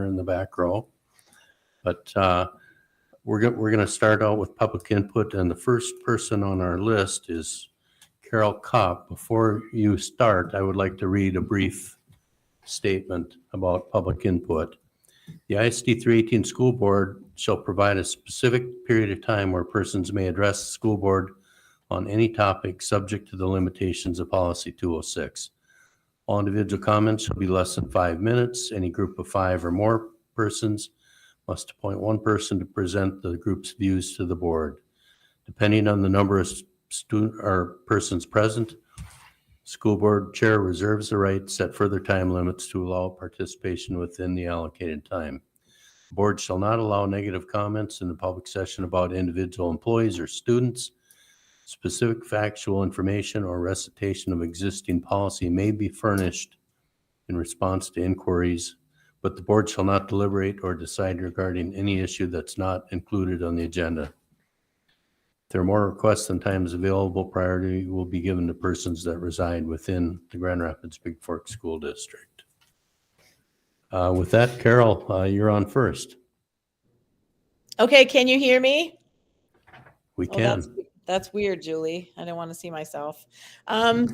in the back row. But we're going to start out with public input, and the first person on our list is Carol Kopp. Before you start, I would like to read a brief statement about public input. The ISD 318 School Board shall provide a specific period of time where persons may address the school board on any topic subject to the limitations of Policy 206. All individual comments shall be less than 5 minutes. Any group of 5 or more persons must appoint one person to present the group's views to the board. Depending on the number of persons present, school board chair reserves the right to set further time limits to allow participation within the allocated time. The board shall not allow negative comments in the public session about individual employees or students. Specific factual information or recitation of existing policy may be furnished in response to inquiries, but the board shall not deliberate or decide regarding any issue that's not included on the agenda. If there are more requests than time is available, priority will be given to persons that reside within the Grand Rapids Big Fork School District. With that, Carol, you're on first. Okay, can you hear me? We can. That's weird, Julie. I don't want to see myself. I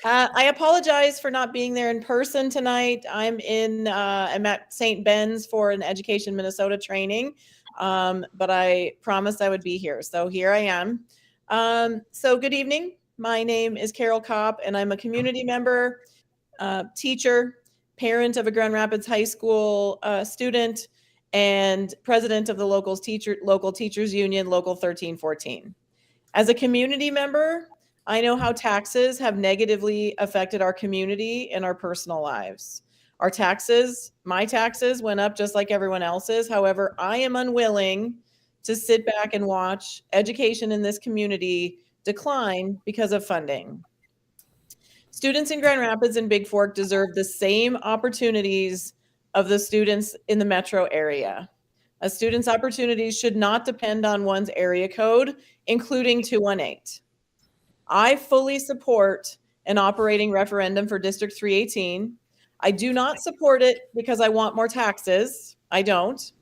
apologize for not being there in person tonight. I'm at St. Ben's for an Education Minnesota training, but I promised I would be here. So here I am. So good evening. My name is Carol Kopp, and I'm a community member, teacher, parent of a Grand Rapids High School student, and president of the local teachers union, Local 1314. As a community member, I know how taxes have negatively affected our community and our personal lives. My taxes went up just like everyone else's. However, I am unwilling to sit back and watch education in this community decline because of funding. Students in Grand Rapids and Big Fork deserve the same opportunities of the students in the metro area. A student's opportunities should not depend on one's area code, including 218. I fully support an operating referendum for District 318. I do not support it because I want more taxes. I don't.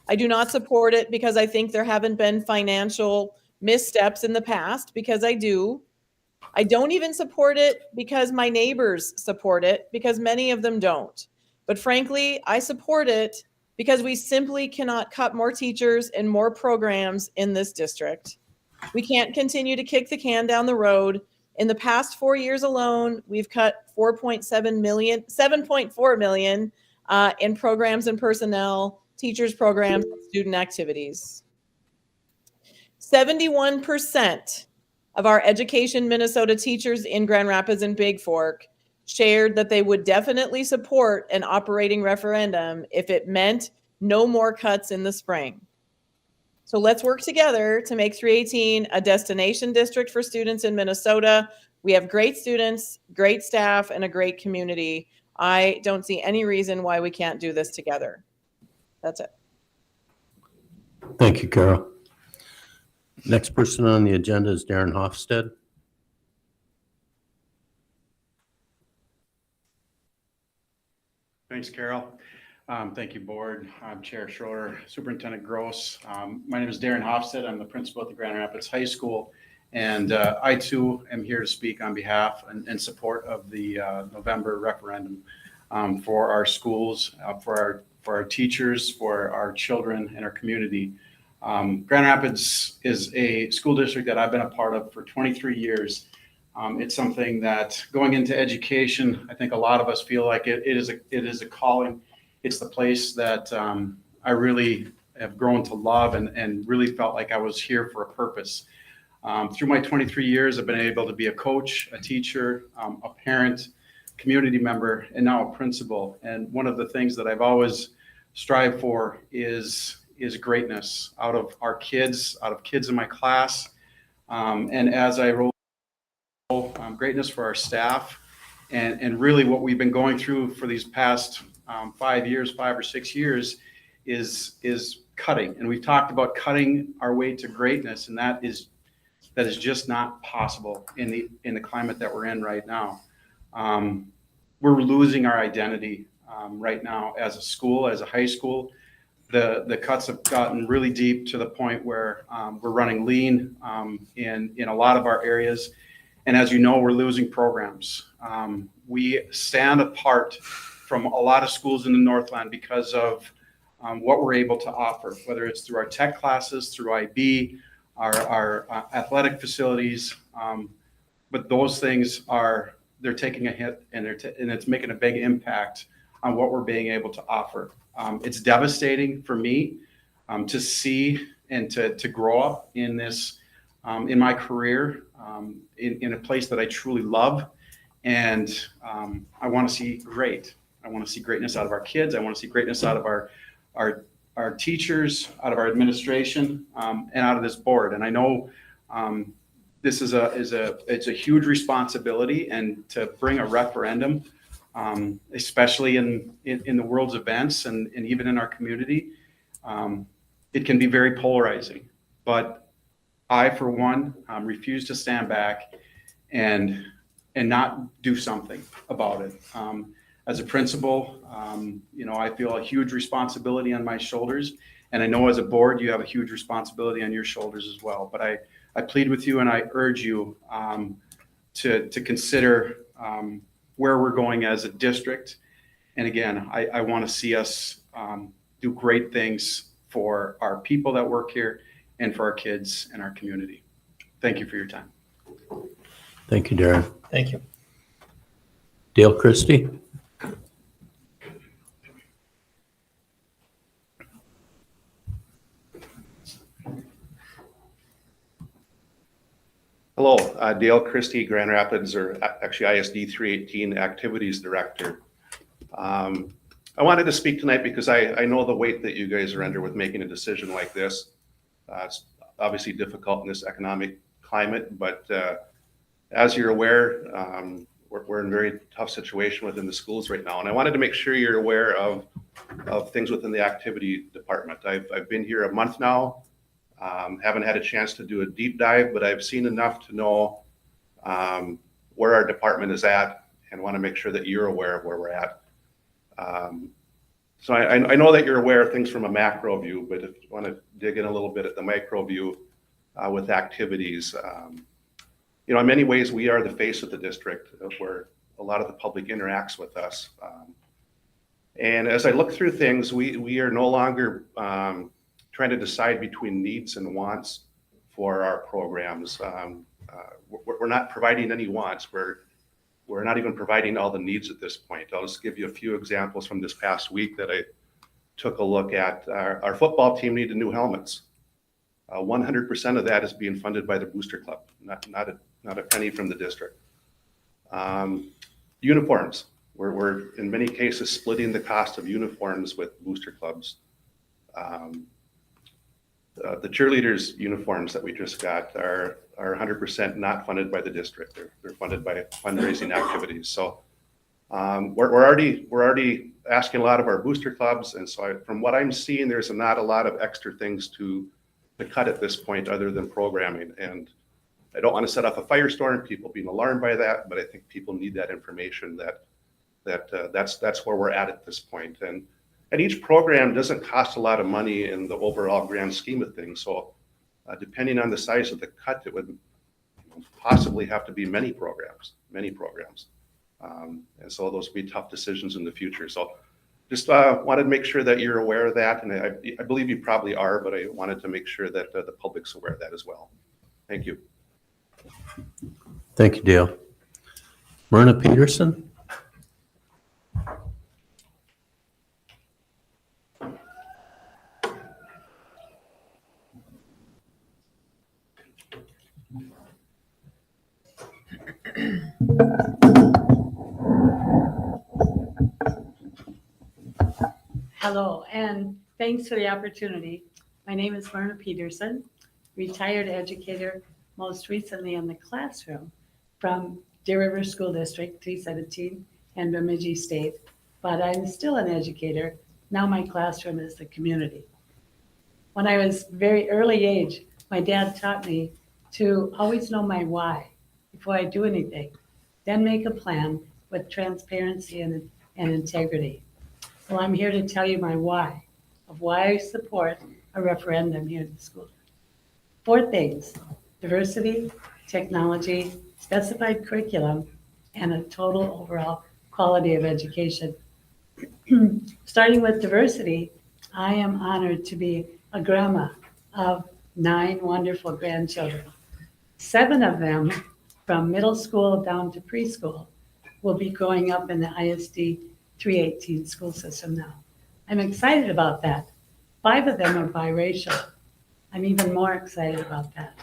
I do not support it because I think there haven't been financial missteps in the past, because I do. I don't even support it because my neighbors support it, because many of them don't. But frankly, I support it because we simply cannot cut more teachers and more programs in this district. We can't continue to kick the can down the road. In the past 4 years alone, we've cut $7.4 million in programs and personnel, teachers programs, and student activities. 71% of our Education Minnesota teachers in Grand Rapids and Big Fork shared that they would definitely support an operating referendum if it meant no more cuts in the spring. So let's work together to make 318 a destination district for students in Minnesota. We have great students, great staff, and a great community. I don't see any reason why we can't do this together. That's it. Thank you, Carol. Next person on the agenda is Darren Hofstede. Thanks, Carol. Thank you, board. I'm Chair Schroeder, Superintendent Gross. My name is Darren Hofstede. I'm the principal at the Grand Rapids High School, and I too am here to speak on behalf and support of the November referendum for our schools, for our teachers, for our children, and our community. Grand Rapids is a school district that I've been a part of for 23 years. It's something that, going into education, I think a lot of us feel like it is a calling. It's the place that I really have grown to love and really felt like I was here for a purpose. Through my 23 years, I've been able to be a coach, a teacher, a parent, community member, and now a principal. And one of the things that I've always strived for is greatness out of our kids, out of kids in my class. And as I roll greatness for our staff, and really what we've been going through for these past 5 or 6 years is cutting. And we've talked about cutting our way to greatness, and that is just not possible in the climate that we're in right now. We're losing our identity. right now as a school, as a high school. The cuts have gotten really deep to the point where we're running lean in a lot of our areas. And as you know, we're losing programs. We stand apart from a lot of schools in the Northland because of what we're able to offer, whether it's through our tech classes, through IB, our athletic facilities. But those things they're taking a hit, and it's making a big impact on what we're being able to offer. It's devastating for me to see and to grow up in this, in my career, in a place that I truly love. And I want to see I want to see greatness out of our kids. I want to see greatness out of our teachers, out of our administration, and out of this board. And I know this is it's a huge responsibility, and to bring a referendum, especially in the world's events and even in our community, it can be very polarizing. But I, for one, refuse to stand back and not do something about it. As a principal, I feel a huge responsibility on my shoulders, and I know as a board you have a huge responsibility on your shoulders as well. But I plead with you and I urge you to consider where we're going as a district. And again, I want to see us do great things for our people that work here and for our kids and our community. Thank you for your time. Thank you, Darren. Thank you. Dale Christie? Hello, Dale Christie, Grand Rapids, or actually ISD 318 Activities Director. I wanted to speak tonight because I know the weight that you guys are under with making a decision like this. It's obviously difficult in this economic climate, but as you're aware, we're in a very tough situation within the schools right now. And I wanted to make sure you're aware of things within the activity department. I've been here a month now. Haven't had a chance to do a deep dive, but I've seen enough to know where our department is at, and want to make sure that you're aware of where we're at. So I know that you're aware of things from a macro view, but if you want to dig in a little bit at the micro view with activities, in many ways we are the face of the district, where a lot of the public interacts with us. And as I look through things, we are no longer trying to decide between needs and wants for our programs. We're not providing any wants. We're not even providing all the needs at this point. I'll just give you a few examples from this past week that I took a look at. Our football team needed new helmets. 100% of that is being funded by the Booster Club, not a penny from the district. Uniforms. We're in many cases splitting the cost of uniforms with booster clubs. The cheerleaders' uniforms that we just got are 100% not funded by the district. They're funded by fundraising activities. So we're already asking a lot of our booster clubs, and so from what I'm seeing, there's not a lot of extra things to cut at this point other than programming. And I don't want to set off a firestorm, people being alarmed by that, but I think people need that information that's where we're at this point. And each program doesn't cost a lot of money in the overall grand scheme of things. So depending on the size of the cut, it would possibly have to be many programs. And so those would be tough decisions in the future. So just wanted to make sure that you're aware of that. And I believe you probably are, but I wanted to make sure that the public's aware of that as well. Thank you. Thank you, Dale. Myrna Peterson? Hello, and thanks for the opportunity. My name is Myrna Peterson, retired educator, most recently in the classroom from Deer River School District 317 and Bemidji State, but I'm still an educator. Now my classroom is the community. When I was very early age, my dad taught me to always know my why before I do anything, then make a plan with transparency and integrity. Well, I'm here to tell you my why, of why I support a referendum here in the school. 4 things: diversity, technology, specified curriculum, and a total overall quality of education. Starting with diversity, I am honored to be a grandma of 9 wonderful grandchildren. 7 of them, from middle school down to preschool, will be growing up in the ISD 318 school system now. I'm excited about that. 5 of them are biracial. I'm even more excited about that.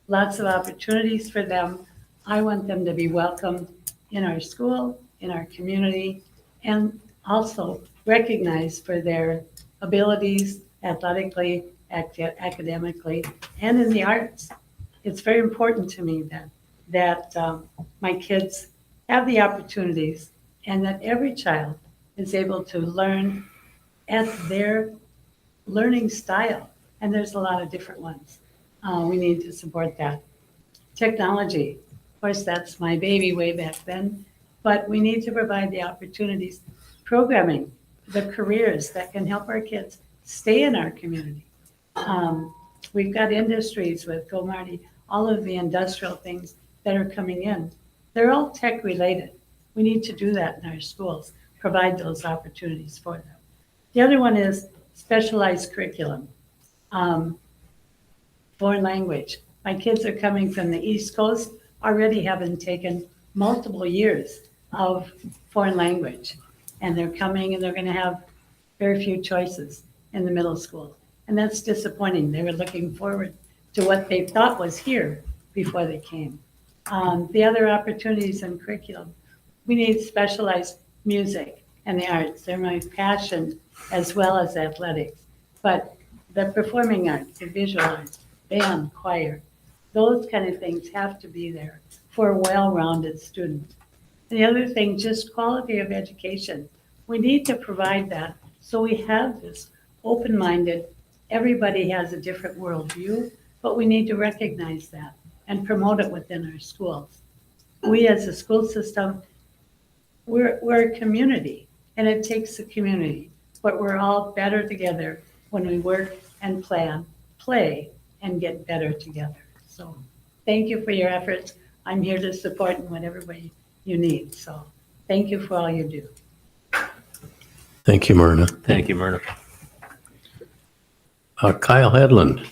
Lots of opportunities for them. I want them to be welcomed in our school, in our community, and also recognized for their abilities athletically, academically, and in the arts. It's very important to me that my kids have the opportunities and that every child is able to learn at their learning style. And there's a lot of different ones. We need to support that. Technology, of course, that's my baby way back then, but we need to provide the opportunities, programming, the careers that can help our kids stay in our community. We've got industries with Go Marty, all of the industrial things that are coming in. They're all tech related. We need to do that in our schools, provide those opportunities for them. The other one is specialized curriculum. Foreign language. My kids are coming from the East Coast, already having taken multiple years of foreign language. And they're coming and they're going to have very few choices in the middle school. And that's disappointing. They were looking forward to what they thought was here before they came. The other opportunities in curriculum, we need specialized music and the arts. They're my passion as well as athletics. But the performing arts, the visual arts, band, choir, those kind of things have to be there for a well-rounded student. And the other thing, just quality of education. We need to provide that so we have this open-minded, everybody has a different worldview, but we need to recognize that and promote it within our schools. We as a school system, we're a community, and it takes a community, but we're all better together when we work and plan, play, and get better together. So thank you for your efforts. I'm here to support in whatever way you need. So thank you for all you do. Thank you, Myrna. Thank you, Myrna. Kyle Hedlund.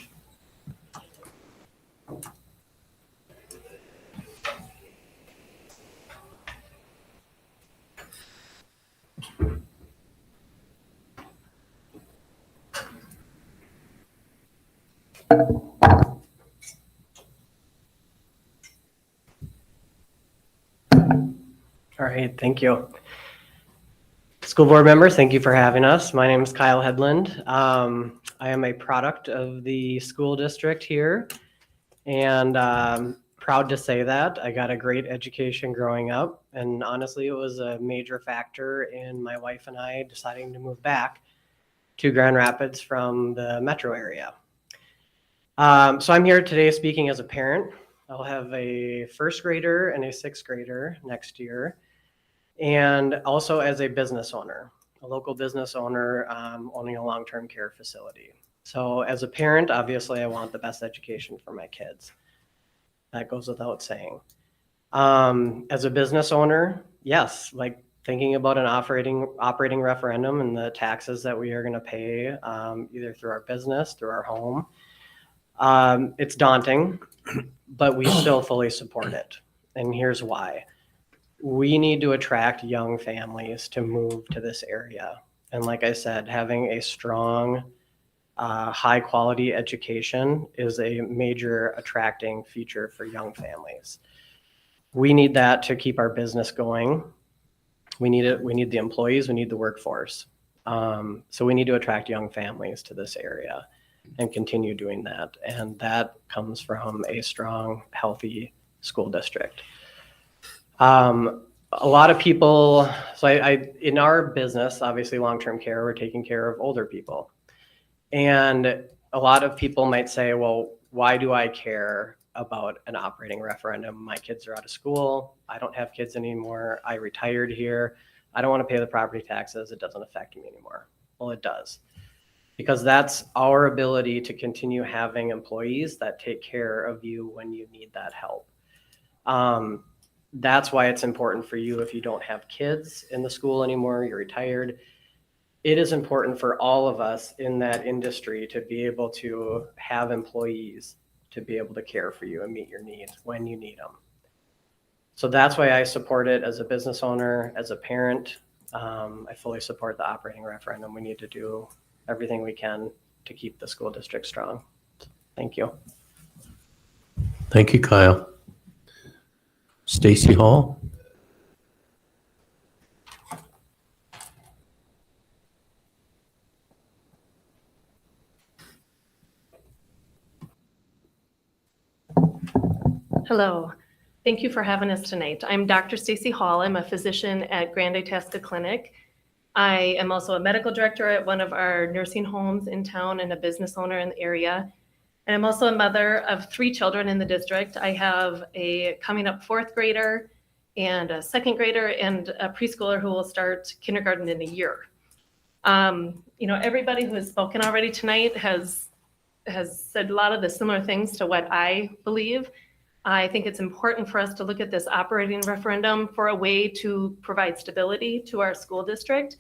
All right, thank you. School board members, thank you for having us. My name is Kyle Hedlund. I am a product of the school district here, and proud to say that. I got a great education growing up, and honestly, it was a major factor in my wife and I deciding to move back to Grand Rapids from the metro area. So I'm here today speaking as a parent. I'll have a first grader and a sixth grader next year, and also as a business owner, a local business owner owning a long-term care facility. So as a parent, obviously I want the best education for my kids. That goes without saying. As a business owner, yes, like thinking about an operating referendum and the taxes that we are going to pay either through our business, through our home. It's daunting, but we still fully support it. And here's why. We need to attract young families to move to this area. And like I said, having a strong, high quality education is a major attracting feature for young families. We need that to keep our business going. We need it. We need the employees. We need the workforce. So we need to attract young families to this area and continue doing that. And that comes from a strong, healthy school district. A lot of people, so I in our business, obviously long-term care, we're taking care of older people. And a lot of people might say, well, why do I care about an operating referendum? My kids are out of school. I don't have kids anymore. I retired here. I don't want to pay the property taxes. It doesn't affect me anymore. Well, it does. Because that's our ability to continue having employees that take care of you when you need that help. That's why it's important for you if you don't have kids in the school anymore, you're retired. It is important for all of us in that industry to be able to have employees to be able to care for you and meet your needs when you need them. So that's why I support it as a business owner, as a parent. I fully support the operating referendum. We need to do everything we can to keep the school district strong. Thank you. Thank you, Kyle. Stacy Hall? Hello. Thank you for having us tonight. I'm Dr. Stacy Hall. I'm a physician at Grand Itasca Clinic. I am also a medical director at one of our nursing homes in town and a business owner in the area. And I'm also a mother of 3 children in the district. I have a coming up 4th grader and a 2nd grader and a preschooler who will start kindergarten in a year. Everybody who has spoken already tonight has said a lot of the similar things to what I believe. I think it's important for us to look at this operating referendum for a way to provide stability to our school district.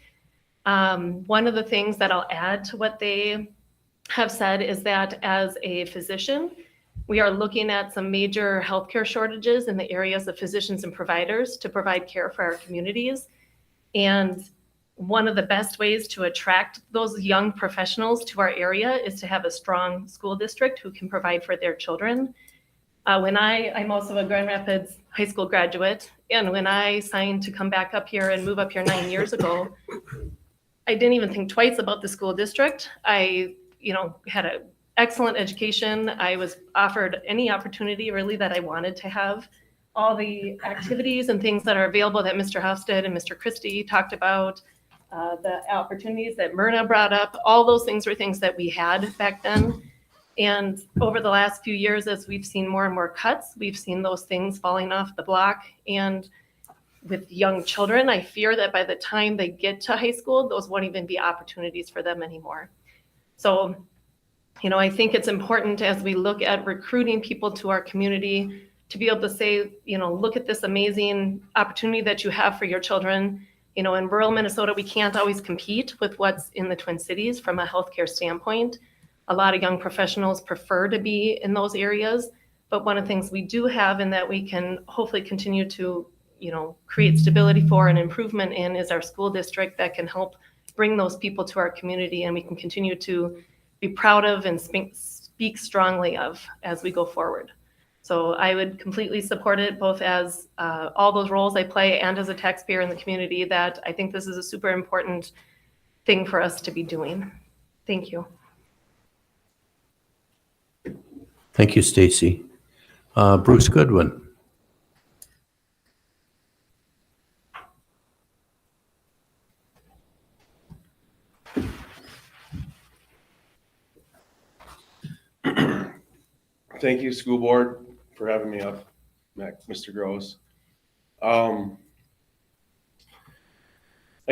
One of the things that I'll add to what they have said is that as a physician, we are looking at some major healthcare shortages in the areas of physicians and providers to provide care for our communities. And one of the best ways to attract those young professionals to our area is to have a strong school district who can provide for their children. I'm also a Grand Rapids high school graduate, and when I signed to come back up here and move up here 9 years ago, I didn't even think twice about the school district. I, had an excellent education. I was offered any opportunity really that I wanted to have. All the activities and things that are available that Mr. Hofstad and Mr. Christie talked about, the opportunities that Myrna brought up, all those things were things that we had back then. And over the last few years, as we've seen more and more cuts, we've seen those things falling off the block. And with young children, I fear that by the time they get to high school, those won't even be opportunities for them anymore. So, I think it's important as we look at recruiting people to our community to be able to say, look at this amazing opportunity that you have for your children. In rural Minnesota, we can't always compete with what's in the Twin Cities from a healthcare standpoint. A lot of young professionals prefer to be in those areas, but one of the things we do have and that we can hopefully continue to, create stability for and improvement in is our school district that can help bring those people to our community, and we can continue to be proud of and speak strongly of as we go forward. So I would completely support it, both as all those roles I play and as a taxpayer in the community, that I think this is a super important thing for us to be doing. Thank you. Thank you, Stacy. Bruce Goodwin. Thank you, school board, for having me up, Mr. Gross. I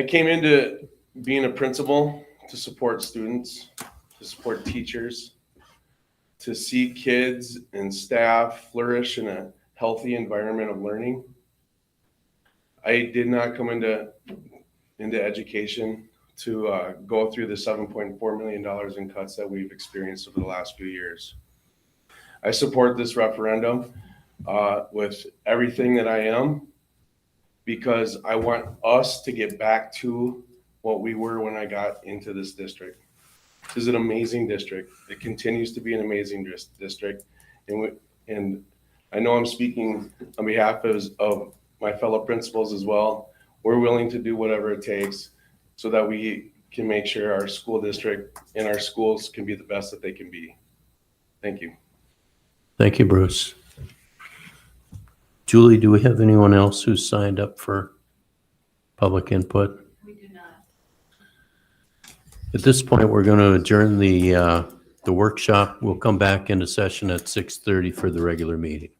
came into being a principal to support students, to support teachers, to see kids and staff flourish in a healthy environment of learning. I did not come into education to go through the $7.4 million in cuts that we've experienced over the last few years. I support this referendum with everything that I am, because I want us to get back to what we were when I got into this district. This is an amazing district. It continues to be an amazing district. And I know I'm speaking on behalf of my fellow principals as well. We're willing to do whatever it takes so that we can make sure our school district and our schools can be the best that they can be. Thank you. Thank you, Bruce. Julie, do we have anyone else who's signed up for public input? We do not. At this point, we're going to adjourn the workshop. We'll come back into session at 6:30 for the regular meeting.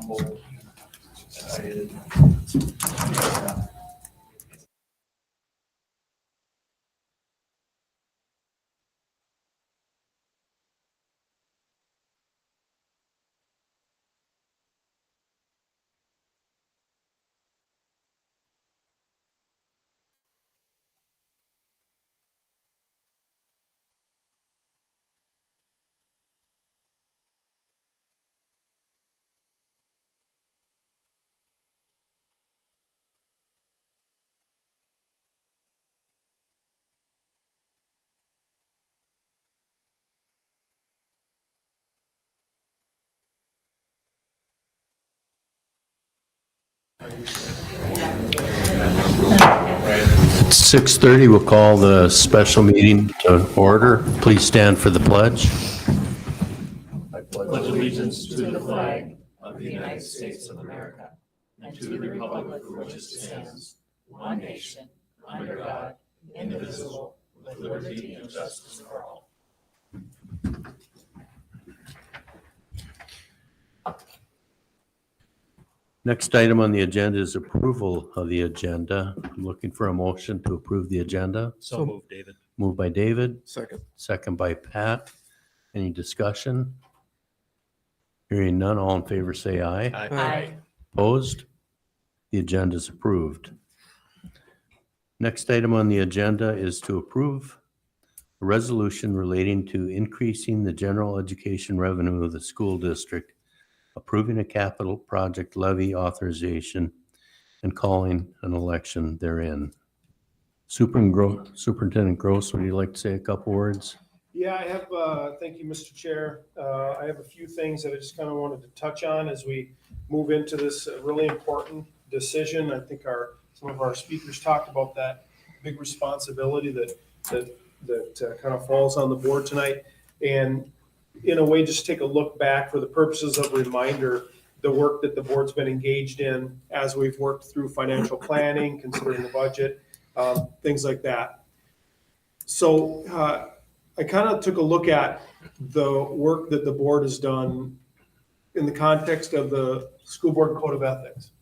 humble, excited. It's 6:30. We'll call the special meeting to order. Please stand for the pledge. Pledge allegiance to the flag of the United States of America and to the republic for which it stands, one nation, under God, indivisible, with liberty and justice for all. Next item on the agenda is approval of the agenda. I'm looking for a motion to approve the agenda. So moved, David. Moved by David, Second. second by Pat. Any discussion? Hearing none, all in favor say aye. Aye. Opposed? The agenda is approved. Next item on the agenda is to approve a resolution relating to increasing the general education revenue of the school district, approving a capital project levy authorization, and calling an election therein. Superintendent Gross, would you like to say a couple words? Yeah, I have, thank you, Mr. Chair. I have a few things that I just kind of wanted to touch on as we move into this really important decision. I think some of our speakers talked about that big responsibility that kind of falls on the board tonight. And in a way, just take a look back for the purposes of reminder, the work that the board's been engaged in as we've worked through financial planning, considering the budget, things like that. So I kind of took a look at the work that the board has done in the context of the school board code of ethics.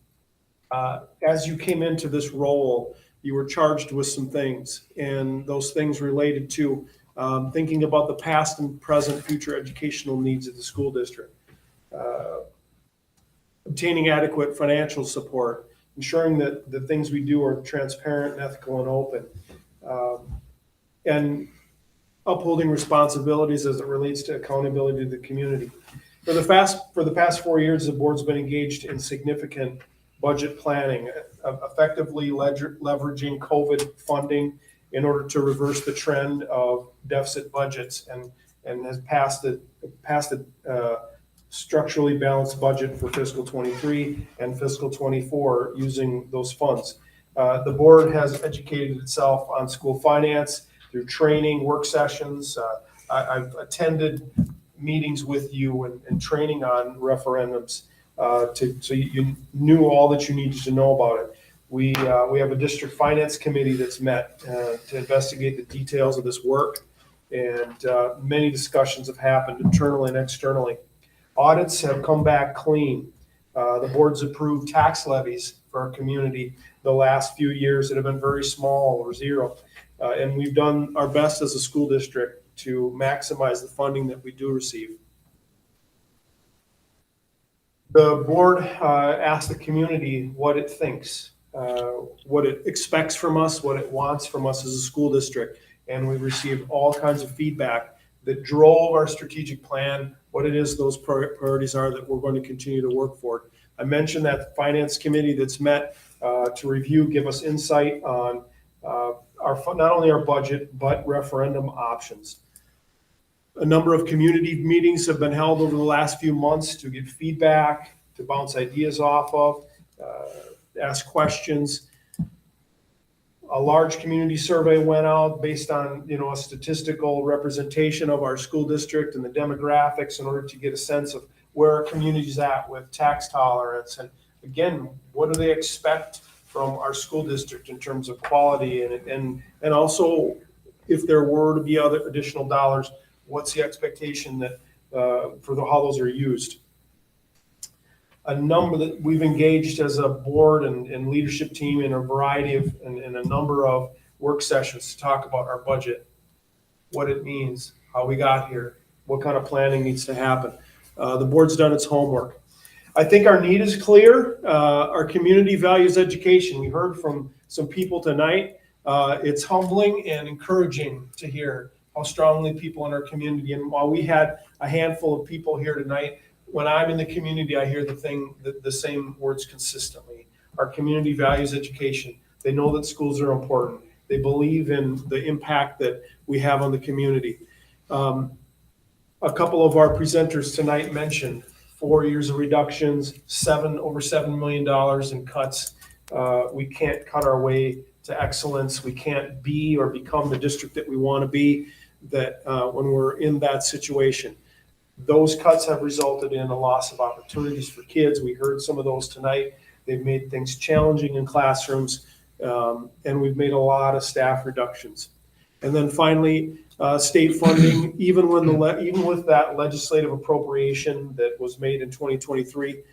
As you came into this role, you were charged with some things, and those things related to thinking about the past and present future educational needs of the school district, obtaining adequate financial support, ensuring that the things we do are transparent and ethical and open, and upholding responsibilities as it relates to accountability to the community. For the past 4 years, the board's been engaged in significant budget planning, effectively leveraging COVID funding in order to reverse the trend of deficit budgets, and has passed a structurally balanced budget for fiscal 23 and fiscal 24 using those funds. The board has educated itself on school finance through training, work sessions. I've attended meetings with you and training on referendums so you knew all that you needed to know about it. We have a district finance committee that's met to investigate the details of this work, and many discussions have happened internally and externally. Audits have come back clean. The board's approved tax levies for our community the last few years that have been very small or zero. And we've done our best as a school district to maximize the funding that we do receive. The board asked the community what it thinks, what it expects from us, what it wants from us as a school district. And we received all kinds of feedback that drove our strategic plan, what it is those priorities are that we're going to continue to work for. I mentioned that finance committee that's met to review, give us insight on not only our budget, but referendum options. A number of community meetings have been held over the last few months to get feedback, to bounce ideas off of, ask questions. A large community survey went out based on a statistical representation of our school district and the demographics in order to get a sense of where our community's at with tax tolerance. And again, what do they expect from our school district in terms of quality, and also if there were to be other additional dollars, what's the expectation that for how those are used? a number that we've engaged as a board and leadership team in a variety of, in a number of work sessions to talk about our budget, what it means, how we got here, what kind of planning needs to happen. The board's done its homework. I think our need is clear. Our community values education. We heard from some people tonight. It's humbling and encouraging to hear how strongly people in our community, and while we had a handful of people here tonight, when I'm in the community, I hear the same words consistently. Our community values education. They know that schools are important. They believe in the impact that we have on the community. A couple of our presenters tonight mentioned 4 years of reductions, over $7 million in cuts. We can't cut our way to excellence. We can't be or become the district that we want to be when we're in that situation. Those cuts have resulted in a loss of opportunities for kids. We heard some of those tonight. They've made things challenging in classrooms, and we've made a lot of staff reductions. And then finally, state funding, even with that legislative appropriation that was made in 2023,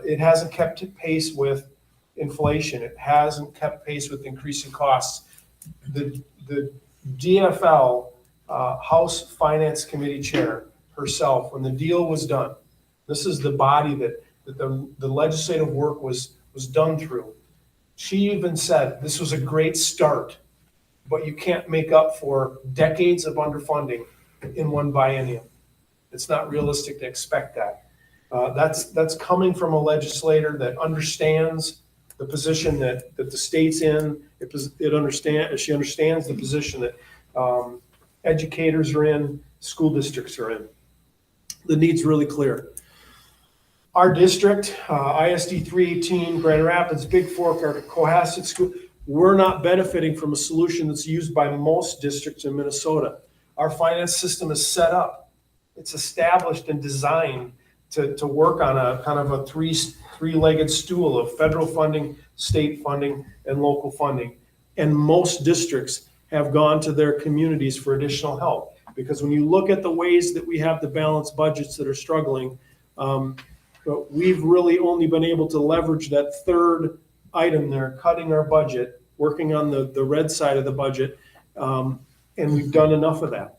it hasn't kept pace with inflation. It hasn't kept pace with increasing costs. The DFL House Finance Committee Chair herself, when the deal was done, this is the body that the legislative work was done through. She even said this was a great start, but you can't make up for decades of underfunding in one biennium. It's not realistic to expect that. That's coming from a legislator that understands the position that the state's in. She understands the position that educators are in, school districts are in. The need's really clear. Our district, ISD 318, Grand Rapids, Big Fork, our Cohasset School, we're not benefiting from a solution that's used by most districts in Minnesota. Our finance system is set up. It's established and designed to work on a kind of a three-legged stool of federal funding, state funding, and local funding. And most districts have gone to their communities for additional help. Because when you look at the ways that we have to balance budgets that are struggling, but we've really only been able to leverage that third item there, cutting our budget, working on the red side of the budget, and we've done enough of that.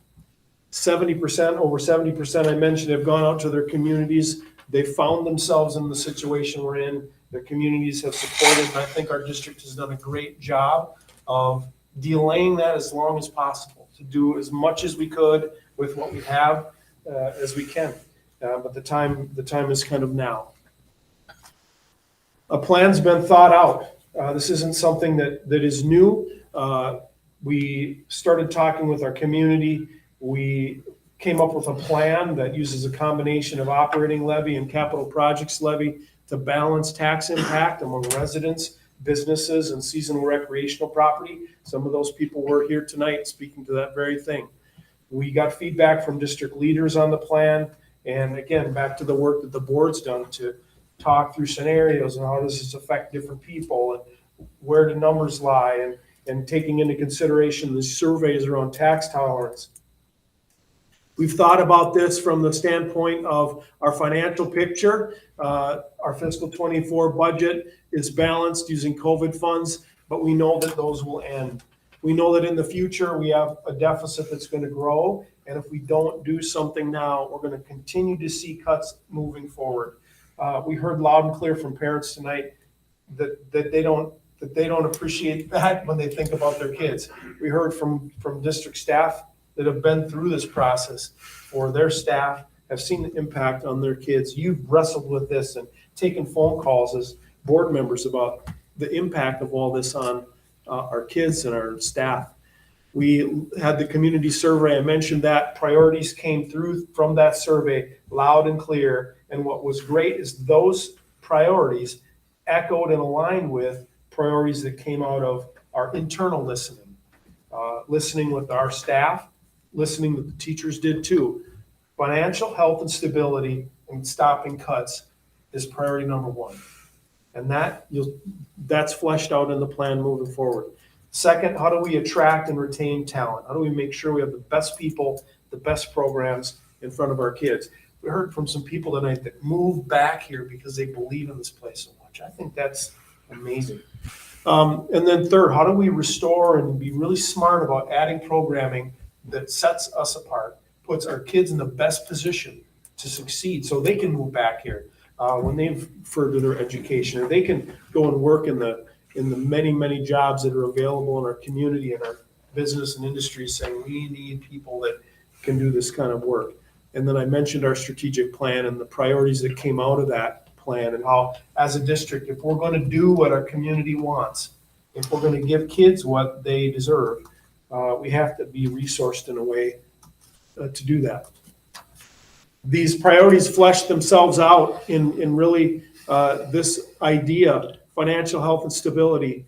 70%, over 70% I mentioned, have gone out to their communities. They found themselves in the situation we're in. Their communities have supported, and I think our district has done a great job of delaying that as long as possible, to do as much as we could with what we have as we can. But the time is kind of now. A plan's been thought out. This isn't something that is new. We started talking with our community. We came up with a plan that uses a combination of operating levy and capital projects levy to balance tax impact among residents, businesses, and seasonal recreational property. Some of those people were here tonight speaking to that very thing. We got feedback from district leaders on the plan. And again, back to the work that the board's done to talk through scenarios and how does this affect different people and where do numbers lie, and taking into consideration the surveys around tax tolerance. We've thought about this from the standpoint of our financial picture. Our fiscal 24 budget is balanced using COVID funds, but we know that those will end. We know that in the future we have a deficit that's going to grow, and if we don't do something now, we're going to continue to see cuts moving forward. We heard loud and clear from parents tonight that they don't appreciate that when they think about their kids. We heard from district staff that have been through this process, or their staff have seen the impact on their kids. You've wrestled with this and taken phone calls as board members about the impact of all this on our kids and our staff. We had the community survey. I mentioned that priorities came through from that survey loud and clear. And what was great is those priorities echoed and aligned with priorities that came out of our internal listening, listening with our staff, listening that the teachers did too. Financial health and stability and stopping cuts is priority number one. And that's fleshed out in the plan moving forward. Second, how do we attract and retain talent? How do we make sure we have the best people, the best programs in front of our kids? we heard from some people tonight that moved back here because they believe in this place so much. I think that's amazing. And then third, how do we restore and be really smart about adding programming that sets us apart, puts our kids in the best position to succeed so they can move back here when they've furthered their education, or they can go and work in the many, many jobs that are available in our community and our business and industry, saying we need people that can do this kind of work. And then I mentioned our strategic plan and the priorities that came out of that plan, and how, as a district, if we're going to do what our community wants, if we're going to give kids what they deserve, we have to be resourced in a way to do that. These priorities flesh themselves out in really this idea: financial health and stability,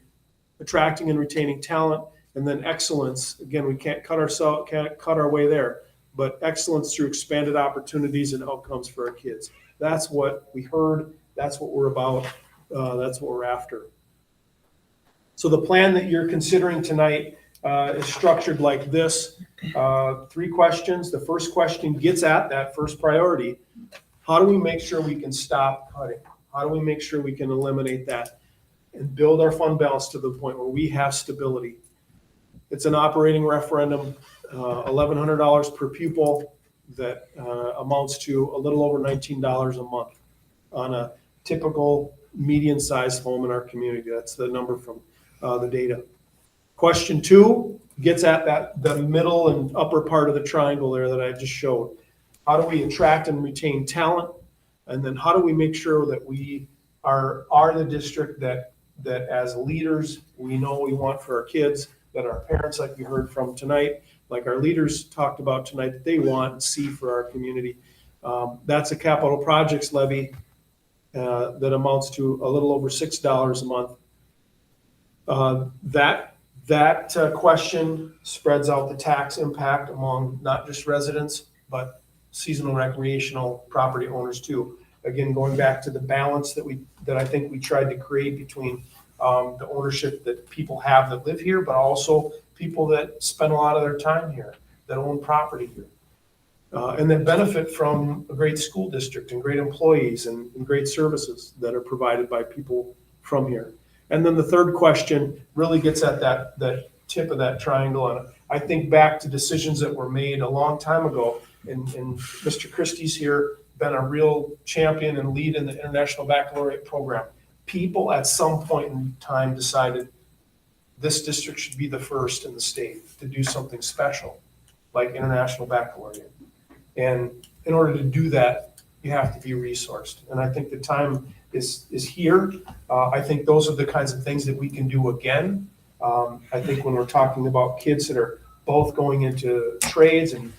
attracting and retaining talent, and then excellence. Again, we can't cut our way there, but excellence through expanded opportunities and outcomes for our kids. That's what we heard. That's what we're about. That's what we're after. So the plan that you're considering tonight is structured like this. 3 questions. The first question gets at that first priority. How do we make sure we can stop cutting? How do we make sure we can eliminate that and build our fund balance to the point where we have stability? It's an operating referendum, $1,100 per pupil, that amounts to a little over $19 a month on a typical median-sized home in our community. That's the number from the data. Question 2 gets at the middle and upper part of the triangle there that I just showed. How do we attract and retain talent? And then how do we make sure that we are the district that as leaders we know we want for our kids, that our parents, like we heard from tonight, like our leaders talked about tonight, that they want and see for our community. That's a capital projects levy that amounts to a little over $6 a month. That question spreads out the tax impact among not just residents, but seasonal recreational property owners too. Again, going back to the balance that I think we tried to create between the ownership that people have that live here, but also people that spend a lot of their time here, that own property here, and that benefit from a great school district and great employees and great services that are provided by people from here. And then the third question really gets at that tip of that triangle. And I think back to decisions that were made a long time ago, and Mr. Christie's here, been a real champion and lead in the International Baccalaureate program. People at some point in time decided this district should be the first in the state to do something special like International Baccalaureate. And in order to do that, you have to be resourced. And I think the time is here. I think those are the kinds of things that we can do again. I think when we're talking about kids that are both going into trades and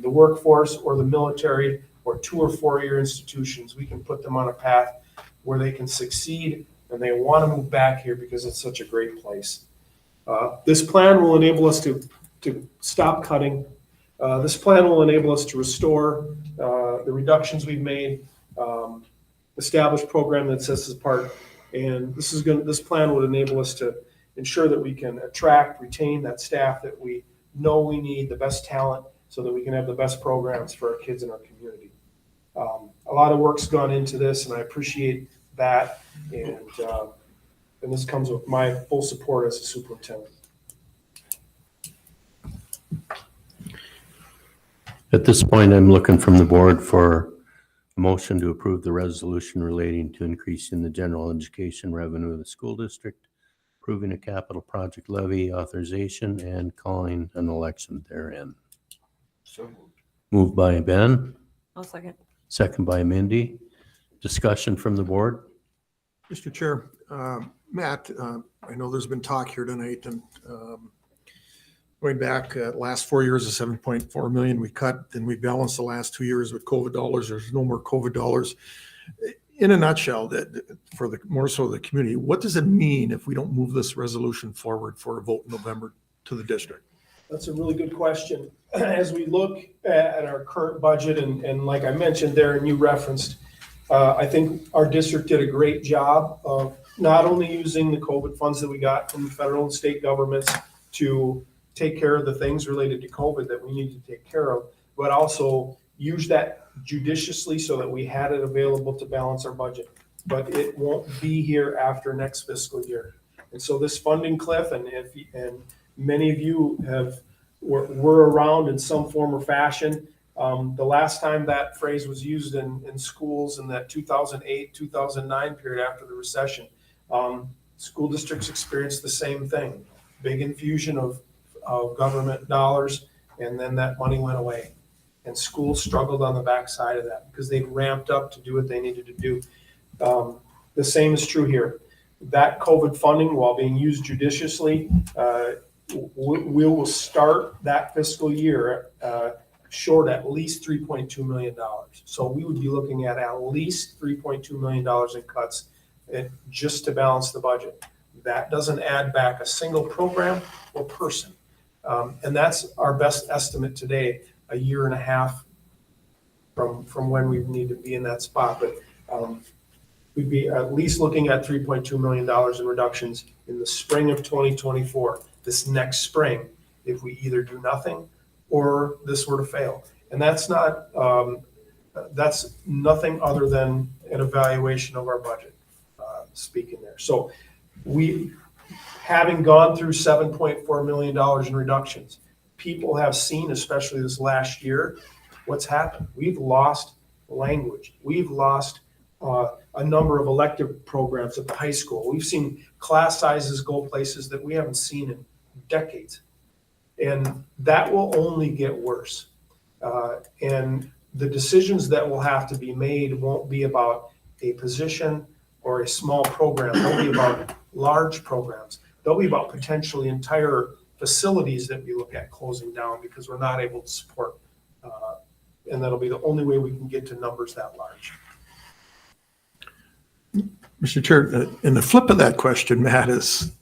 the workforce or the military or 2 or 4 year institutions, we can put them on a path where they can succeed and they want to move back here because it's such a great place. This plan will enable us to stop cutting. This plan will enable us to restore the reductions we've made, establish program that sets us apart, and this plan would enable us to ensure that we can attract, retain that staff that we know we need, the best talent, so that we can have the best programs for our kids in our community. A lot of work's gone into this, and I appreciate that, and this comes with my full support as a superintendent. At this point, I'm looking from the board for a motion to approve the resolution relating to increasing the general education revenue of the school district, approving a capital project levy authorization, and calling an election therein. So Moved by Ben, I'll second. second by Mindy. Discussion from the board? Mr. Chair, Matt, I know there's been talk here tonight, and going back last 4 years of 7.4 million we cut, then we balanced the last 2 years with COVID dollars. There's no more COVID dollars. In a nutshell, that for the more so the community, what does it mean if we don't move this resolution forward for a vote in November to the district? That's a really good question. As we look at our current budget, and like I mentioned there, and you referenced, I think our district did a great job of not only using the COVID funds that we got from the federal and state governments to take care of the things related to COVID that we need to take care of, but also used that judiciously so that we had it available to balance our budget. But it won't be here after next fiscal year. And so this funding cliff, and many of you were around in some form or fashion. The last time that phrase was used in schools in that 2008, 2009 period after the recession, school districts experienced the same thing. Big infusion of government dollars, and then that money went away. And schools struggled on the backside of that because they ramped up to do what they needed to do. The same is true here. That COVID funding, while being used judiciously, we will start that fiscal year short at least $3.2 million. So we would be looking at least $3.2 million in cuts just to balance the budget. That doesn't add back a single program or person. And that's our best estimate today, a year and a half from when we need to be in that spot. But we'd be at least looking at $3.2 million in reductions in the spring of 2024, this next spring, if we either do nothing or this were to fail. And that's nothing other than an evaluation of our budget, speaking there. So having gone through $7.4 million in reductions, people have seen, especially this last year, what's happened. We've lost language. We've lost a number of elective programs at the high school. We've seen class sizes go places that we haven't seen in decades. And that will only get worse. And the decisions that will have to be made won't be about a position or a small program. They'll be about large programs. They'll be about potentially entire facilities that we look at closing down because we're not able to support. And that'll be the only way we can get to numbers that large. Mr. Chair, and the flip of that question, Matt, is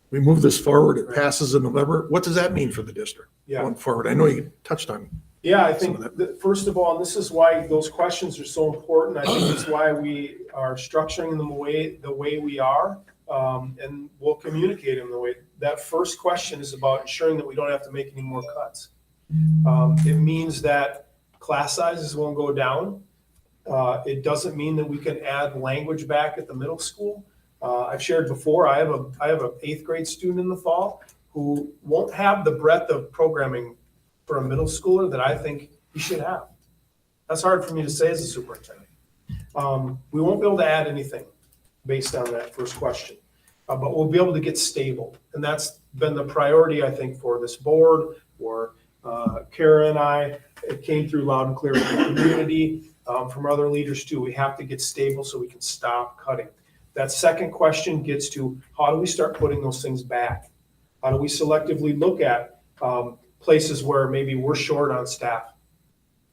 we move this forward, it passes in November. What does that mean for the district going forward? I know you touched on. Yeah, I think that first of all, and this is why those questions are so important. I think it's why we are structuring them the way we are, and we'll communicate them the way. That first question is about ensuring that we don't have to make any more cuts. It means that class sizes won't go down. It doesn't mean that we can add language back at the middle school. I've shared before, I have an 8th grade student in the fall who won't have the breadth of programming for a middle schooler that I think he should have. That's hard for me to say as a superintendent. We won't be able to add anything based on that first question, but we'll be able to get stable. And that's been the priority, I think, for this board, for Kara and I. It came through loud and clear from the community, from other leaders too. We have to get stable so we can stop cutting. That second question gets to how do we start putting those things back? How do we selectively look at places where maybe we're short on staff?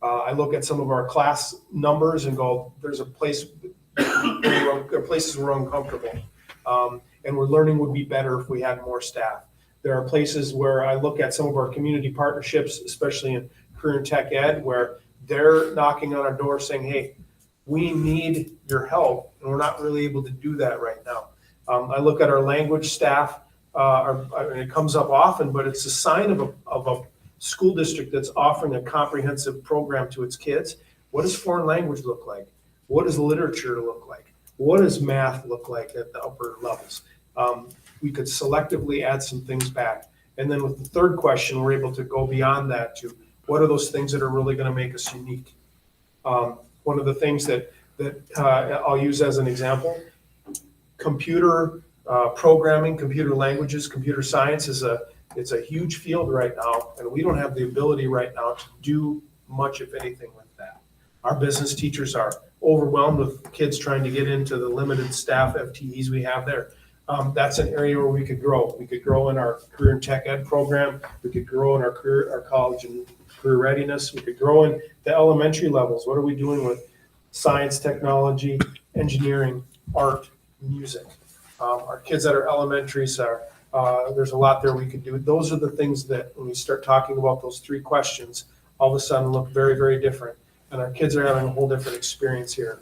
I look at some of our class numbers and go, there's a place where places we're uncomfortable. And we're learning would be better if we had more staff. There are places where I look at some of our community partnerships, especially in career and tech ed, where they're knocking on our door saying, hey, we need your help, and we're not really able to do that right now. I look at our language staff, and it comes up often, but it's a sign of a school district that's offering a comprehensive program to its kids. What does foreign language look like? What does literature look like? What does math look like at the upper levels? We could selectively add some things back. And then with the third question, we're able to go beyond that to what are those things that are really going to make us unique? One of the things that I'll use as an example, computer programming, computer languages, computer science it's a huge field right now, and we don't have the ability right now to do much, if anything, with that. Our business teachers are overwhelmed with kids trying to get into the limited staff FTEs we have there. That's an area where we could grow. We could grow in our career and tech ed program. We could grow in our college and career readiness. We could grow in the elementary levels. What are we doing with science, technology, engineering, art, music? Our kids that are elementaries there's a lot there we could do. Those are the things that when we start talking about those three questions, all of a sudden look very, very different. And our kids are having a whole different experience here.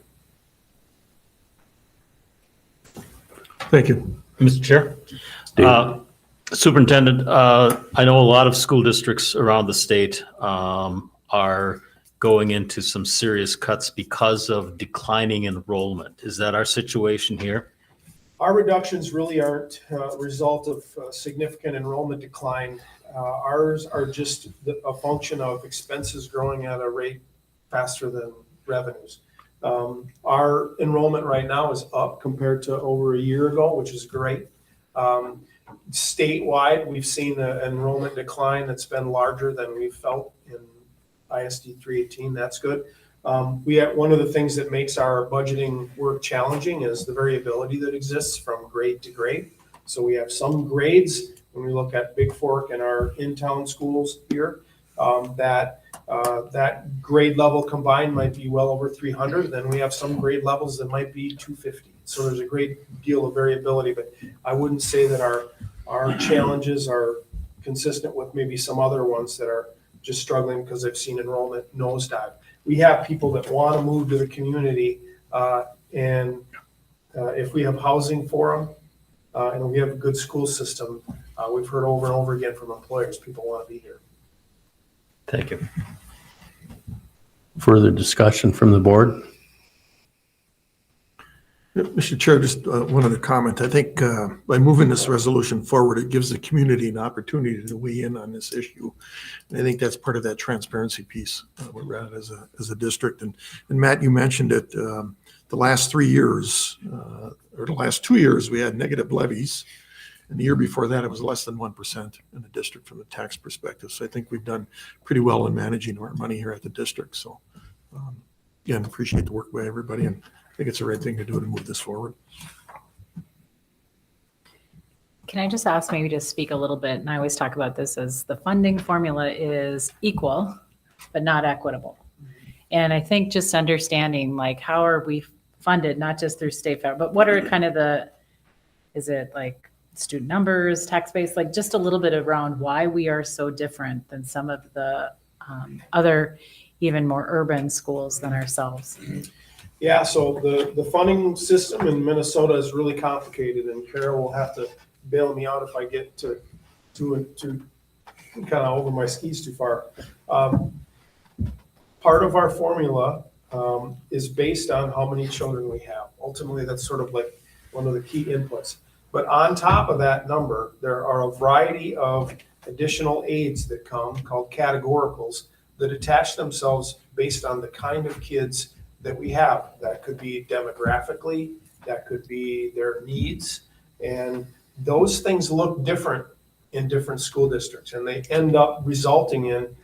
Thank you. Mr. Chair. Superintendent, I know a lot of school districts around the state are going into some serious cuts because of declining enrollment. Is that our situation here? Our reductions really aren't a result of significant enrollment decline. Ours are just a function of expenses growing at a rate faster than revenues. Our enrollment right now is up compared to over a year ago, which is great. Statewide, we've seen an enrollment decline that's been larger than we felt in ISD 318. That's good. One of the things that makes our budgeting work challenging is the variability that exists from grade to grade. So we have some grades when we look at Big Fork and our in-town schools here, that grade level combined might be well over 300. Then we have some grade levels that might be 250. So there's a great deal of variability, but I wouldn't say that our challenges are consistent with maybe some other ones that are just struggling because they've seen enrollment nosedive. We have people that want to move to the community, and if we have housing for them, and we have a good school system, we've heard over and over again from employers, people want to be here. Thank you. Further discussion from the board? Mr. Chair, just one other comment. I think by moving this resolution forward, it gives the community an opportunity to weigh in on this issue. And I think that's part of that transparency piece we're at as a district. And Matt, you mentioned it, the last 3 years, or the last 2 years, we had negative levies. And the year before that, it was less than 1% in the district from the tax perspective. So I think we've done pretty well in managing our money here at the district. So again, appreciate the work by everybody. And I think it's the right thing to do to move this forward. Can I just ask maybe to speak a little bit? And I always talk about this as the funding formula is equal, but not equitable. And I think just understanding like how are we funded, not just through state federal, but what are kind of is it like student numbers, tax base, like just a little bit around why we are so different than some of the other even more urban schools than ourselves. Yeah, so the funding system in Minnesota is really complicated, and Carol will have to bail me out if I get to kind of over my skis too far. Part of our formula is based on how many children we have. Ultimately, that's sort of like one of the key inputs. But on top of that number, there are a variety of additional aids that come called categoricals that attach themselves based on the kind of kids that we have. That could be demographically, that could be their needs, and those things look different in different school districts, and they end up resulting in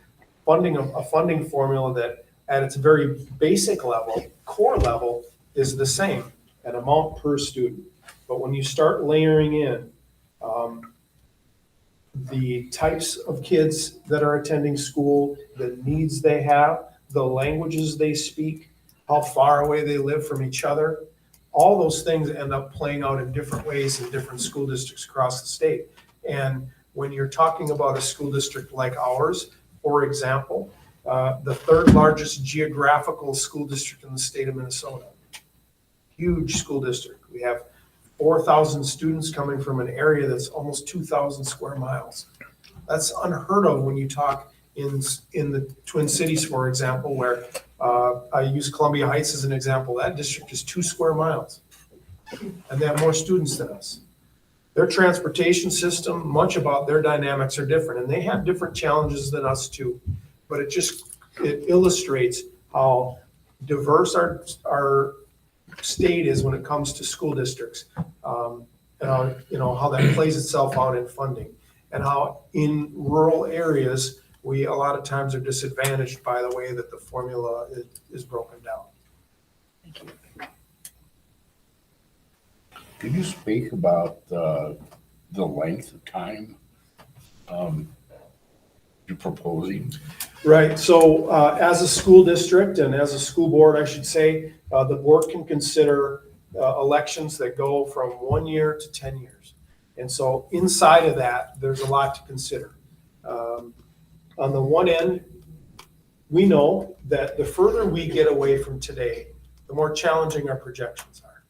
a funding formula that at its very basic level, core level, is the same, an amount per student. But when you start layering in the types of kids that are attending school, the needs they have, the languages they speak, how far away they live from each other, all those things end up playing out in different ways in different school districts across the state. And when you're talking about a school district like ours, for example, the third largest geographical school district in the state of Minnesota, huge school district. We have 4,000 students coming from an area that's almost 2,000 square miles. That's unheard of when you talk in the Twin Cities, for example, where I use Columbia Heights as an example. That district is 2 square miles, and they have more students than us. Their transportation system, much about their dynamics are different, and they have different challenges than us too. But it illustrates how diverse our state is when it comes to school districts, and how that plays itself out in funding, and how in rural areas we a lot of times are disadvantaged by the way that the formula is broken down. Thank you. Could you speak about the length of time you're proposing? Right. So as a school district and as a school board, I should say, the board can consider elections that go from 1 year to 10 years. And so inside of that, there's a lot to consider. On the one end, we know that the further we get away from today, the more challenging our projections are.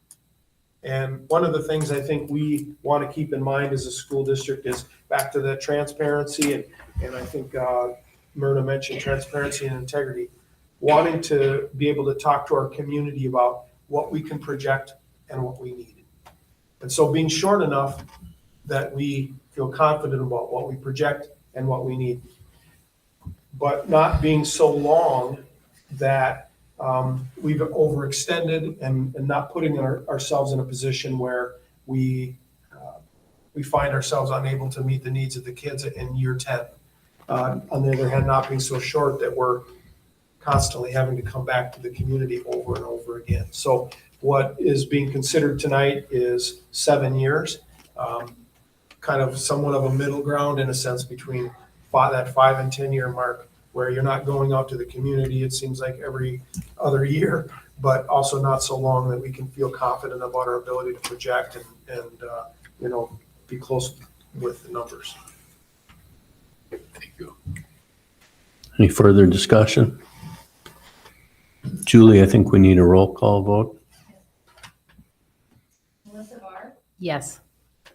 And one of the things I think we want to keep in mind as a school district is back to that transparency, and I think Myrna mentioned transparency and integrity. wanting to be able to talk to our community about what we can project and what we need. And so being short enough that we feel confident about what we project and what we need, but not being so long that we've overextended and not putting ourselves in a position where we find ourselves unable to meet the needs of the kids in year 10. On the other hand, not being so short that we're constantly having to come back to the community over and over again. So what is being considered tonight is 7 years, kind of somewhat of a middle ground in a sense between that 5 and 10 year mark, where you're not going out to the community, it seems like every other year, but also not so long that we can feel confident about our ability to project and be close with the numbers. Thank you. Any further discussion? Julie, I think we need a roll call vote. Melissa Barr, Yes.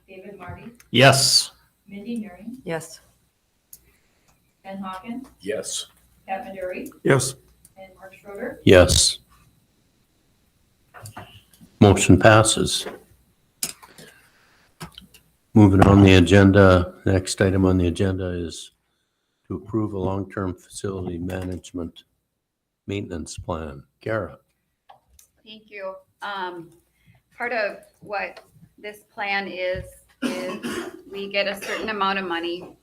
David Marty, Yes. Mindy Nuring, Yes. Ben Hawkins, Yes. Pat Maduri, Yes. and Mark Schroeder. Yes. Motion passes. Moving on the agenda, next item on the agenda is to approve a long-term facility management maintenance plan. Kara. Thank you. Part of what this plan is we get a certain amount of money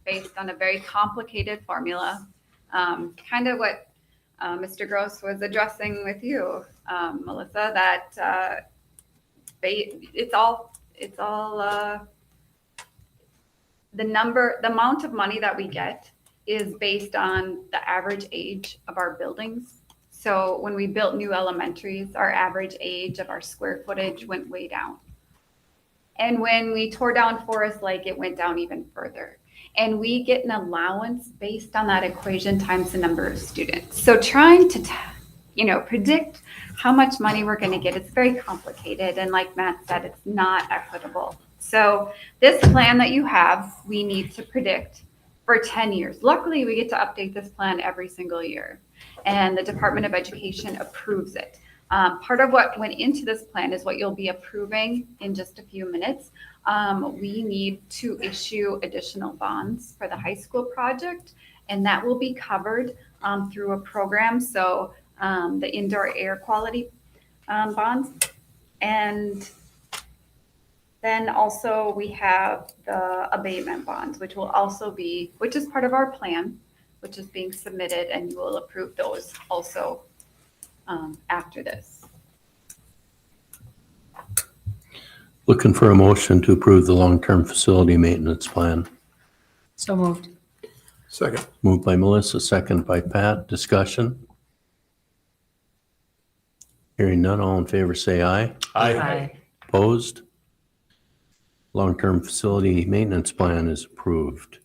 based on a very complicated formula, kind of what Mr. Gross was addressing with you, Melissa, that it's all the amount of money that we get is based on the average age of our buildings. So when we built new elementaries, our average age of our square footage went way down. And when we tore down Forest Lake, it went down even further. And we get an allowance based on that equation times the number of students. So trying to, predict how much money we're going to get, it's very complicated. And like Matt said, it's not equitable. So this plan that you have, we need to predict for 10 years. Luckily, we get to update this plan every single year. And the Department of Education approves it. Part of what went into this plan is what you'll be approving in just a few minutes. We need to issue additional bonds for the high school project, and that will be covered through a program. So the indoor air quality bonds. And then also we have the abatement bonds, which is part of our plan, which is being submitted, and you will approve those also after this. Looking for a motion to approve the long-term facility maintenance plan. So moved. Second. Moved by Melissa, second by Pat. Discussion? Hearing none, all in favor say aye. Aye. Opposed? Long-term facility maintenance plan is approved.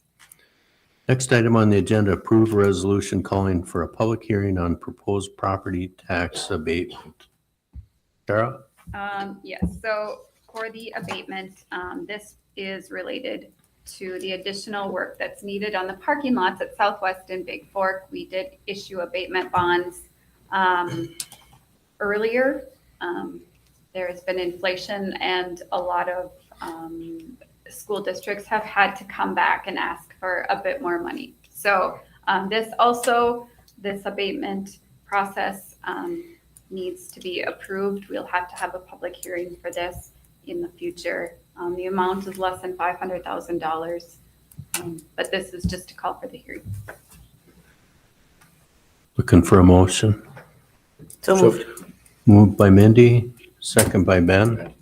Next item on the agenda, approve a resolution calling for a public hearing on proposed property tax abatement. Sarah? Yes, so for the abatement, this is related to the additional work that's needed on the parking lots at Southwest and Big Fork. We did issue abatement bonds earlier. There has been inflation, and a lot of school districts have had to come back and ask for a bit more money. So this abatement process needs to be approved. We'll have to have a public hearing for this in the future. The amount is less than $500,000, but this is just to call for the hearing. Looking for a motion. So moved. Moved by Mindy, second by Ben.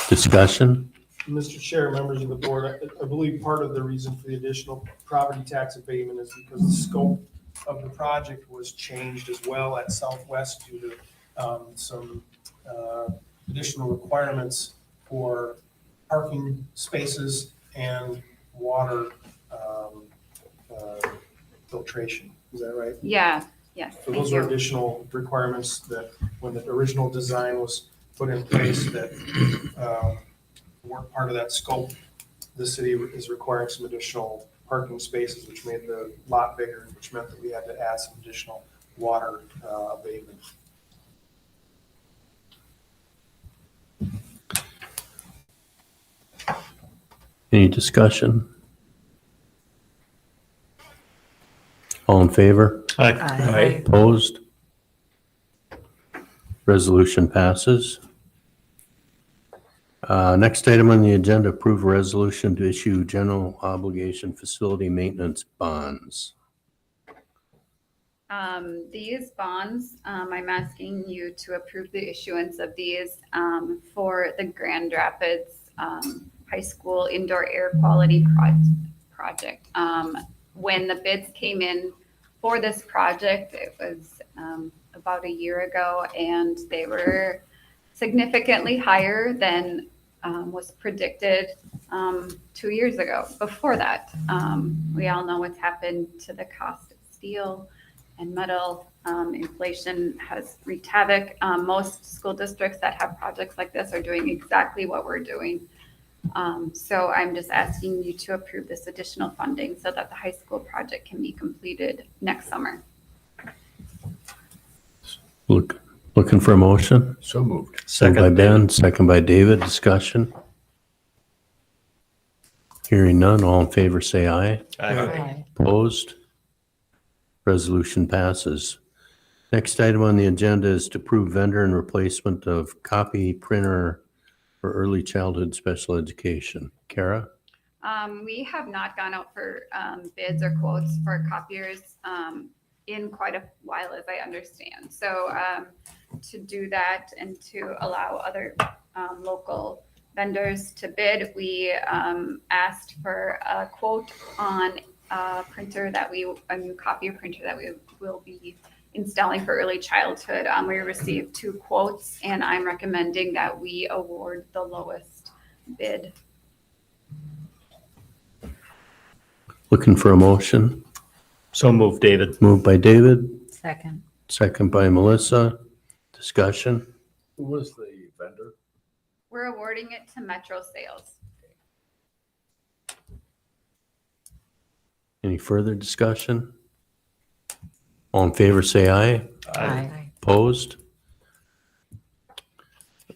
Discussion? Mr. Chair, members of the board, I believe part of the reason for the additional property tax abatement is because the scope of the project was changed as well at Southwest due to some additional requirements for parking spaces and water filtration. Is that right? Yeah, yes. So those are additional requirements that when the original design was put in place that weren't part of that scope. The city is requiring some additional parking spaces, which made the lot bigger, which meant that we had to add some additional water abatement. Any discussion? All in favor? Aye. Opposed? Resolution passes. Next item on the agenda, approve a resolution to issue general obligation facility maintenance bonds. These bonds, I'm asking you to approve the issuance of these for the Grand Rapids High School Indoor Air Quality Project. When the bids came in for this project, it was about a year ago, and they were significantly higher than was predicted 2 years ago. Before that, we all know what's happened to the cost of steel and metal. Inflation has wreaked havoc. Most school districts that have projects like this are doing exactly what we're doing. So I'm just asking you to approve this additional funding so that the high school project can be completed next summer. Looking for a motion? So moved. Moved by Second. Ben, second by David. Discussion? Hearing none, all in favor say aye. Aye. Opposed? Resolution passes. Next item on the agenda is to approve vendor and replacement of copy printer for early childhood special education. Kara? We have not gone out for bids or quotes for copiers in quite a while, as I understand. So to do that and to allow other local vendors to bid, we asked for a quote on a printer a new copier printer that we will be installing for early childhood. We received 2 quotes, and I'm recommending that we award the lowest bid. Looking for a motion? So moved, David. Moved by David, Second. second by Melissa. Discussion? Who was the vendor? We're awarding it to Metro Sales. Any further discussion? All in favor say aye. Aye. Opposed?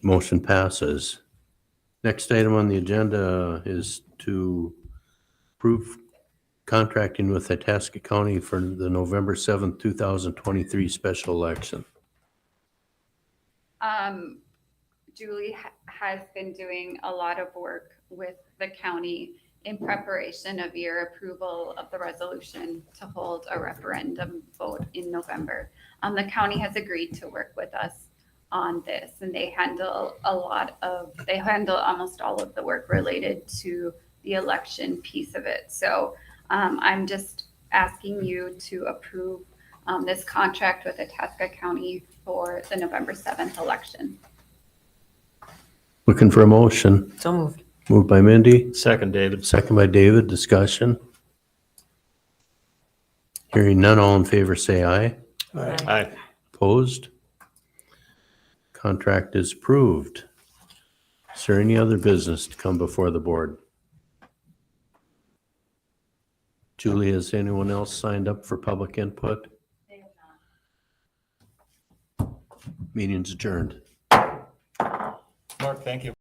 Motion passes. Next item on the agenda is to approve contracting with Itasca County for the November 7th, 2023 special election. Julie has been doing a lot of work with the county in preparation of your approval of the resolution to hold a referendum vote in November. The county has agreed to work with us on this, and they handle almost all of the work related to the election piece of it. So I'm just asking you to approve this contract with Itasca County for the November 7th election. Looking for a motion. So moved. Moved by Mindy, Second, David. second by David. Discussion? Hearing none, all in favor say aye. Aye. Opposed? Contract is approved. Is there any other business to come before the board? Julie, has anyone else signed up for public input? They have not. Meeting's adjourned. Mark, thank you.